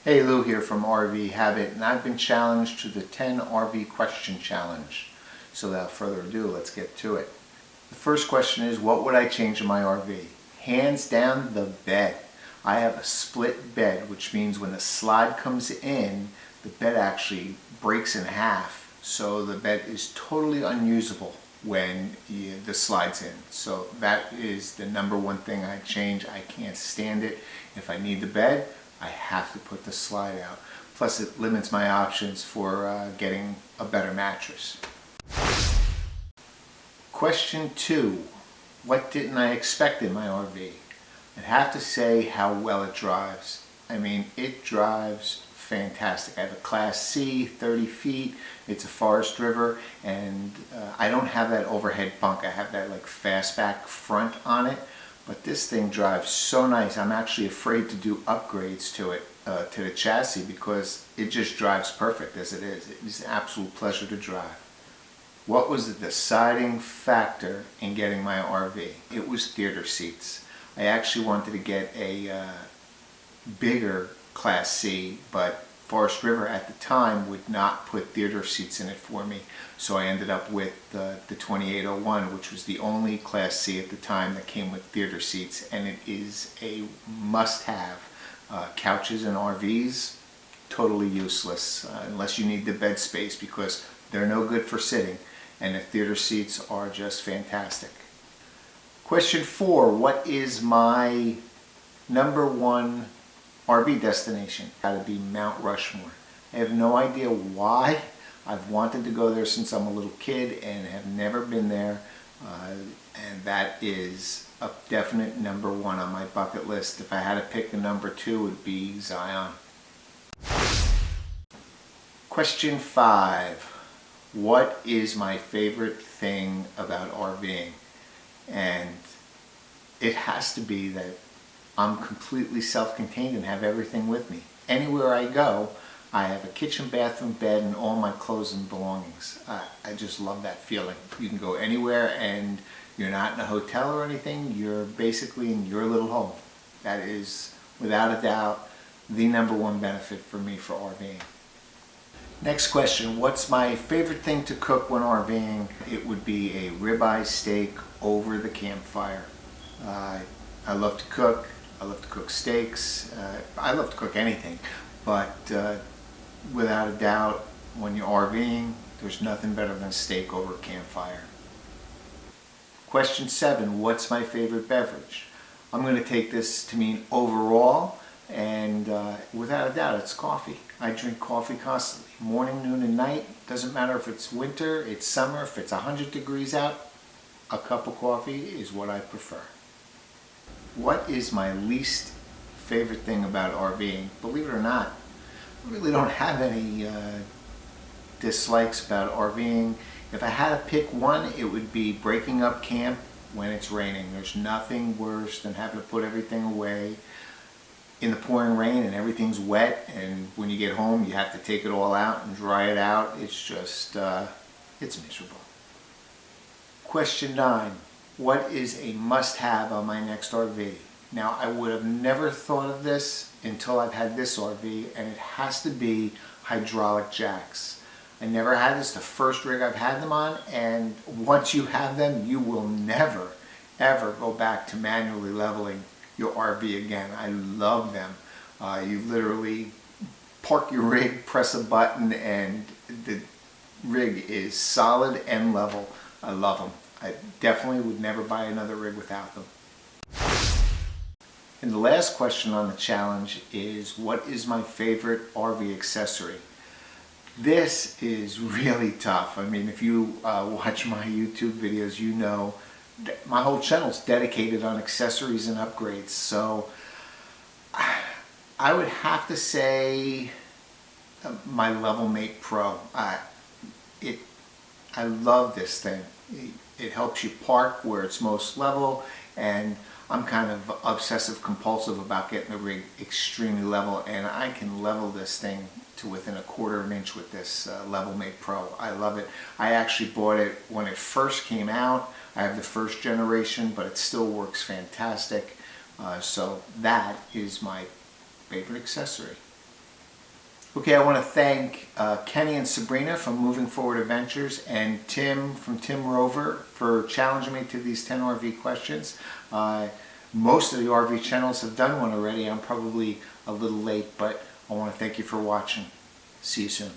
Hey, Lou here from RV Habit, and I've been challenged to the 10 RV question challenge. So without further ado, let's get to it. The first question is, what would I change in my RV? Hands down, the bed. I have a split bed, which means when the slide comes in, the bed actually breaks in half. So the bed is totally unusable when the slide's in. So that is the number one thing I change. I can't stand it. If I need the bed, I have to put the slide out. Plus it limits my options for getting a better mattress. Question 2. What didn't I expect in my RV? I'd have to say how well it drives. I mean, it drives fantastic. I have a Class C, 30 feet. It's a Forest River, and I don't have that overhead bunk. I have that like fastback front on it. But this thing drives so nice. I'm actually afraid to do upgrades to it, to the chassis, because it just drives perfect as it is. It's an absolute pleasure to drive. What was the deciding factor in getting my RV? It was theater seats. I actually wanted to get a bigger Class C, but Forest River at the time would not put theater seats in it for me. So I ended up with the 2801, which was the only Class C at the time that came with theater seats, and it is a must-have. Couches and RVs, totally useless unless you need the bed space, because they're no good for sitting, and the theater seats are just fantastic. Question 4, what is my number one RV destination? Gotta be Mount Rushmore. I have no idea why. I've wanted to go there since I'm a little kid and have never been there, and that is a definite number one on my bucket list. If I had to pick the number 2, it would be Zion. Question 5. What is my favorite thing about RVing? And it has to be that I'm completely self-contained and have everything with me. Anywhere I go, I have a kitchen, bathroom, bed, and all my clothes and belongings. I just love that feeling. You can go anywhere and you're not in a hotel or anything. You're basically in your little home. That is, without a doubt, the number one benefit for me for RVing. Next question, what's my favorite thing to cook when RVing? It would be a ribeye steak over the campfire. I love to cook. I love to cook steaks. I love to cook anything, but without a doubt, when you're RVing, there's nothing better than steak over a campfire. Question 7, what's my favorite beverage? I'm going to take this to mean overall, and without a doubt, it's coffee. I drink coffee constantly, morning, noon, and night. Doesn't matter if it's winter, it's summer, if it's 100 degrees out, a cup of coffee is what I prefer. What is my least favorite thing about RVing? Believe it or not, I really don't have any dislikes about RVing. If I had to pick one, it would be breaking up camp when it's raining. There's nothing worse than having to put everything away in the pouring rain and everything's wet, and when you get home you have to take it all out and dry it out. It's just, it's miserable. Question 9. What is a must-have on my next RV? Now, I would have never thought of this until I've had this RV, and it has to be hydraulic jacks. I never had this, the first rig I've had them on, and once you have them, you will never, ever go back to manually leveling your RV again. I love them. You literally park your rig, press a button, and the rig is solid and level. I love them. I definitely would never buy another rig without them. And the last question on the challenge is, what is my favorite RV accessory? This is really tough. I mean, if you watch my YouTube videos, you know that my whole channel is dedicated on accessories and upgrades. So I would have to say my Level Mate Pro. I love this thing. It helps you park where it's most level, and I'm kind of obsessive compulsive about getting the rig extremely level, and I can level this thing to within 1/4 of an inch with this Level Mate Pro. I love it. I actually bought it when it first came out. I have the first generation, but it still works fantastic. So that is my favorite accessory. Okay, I want to thank Kenny and Sabrina from Moving Forward Adventures and Tim from TimRover for challenging me to these 10 RV questions. Most of the RV channels have done one already. I'm probably a little late, but I want to thank you for watching. See you soon.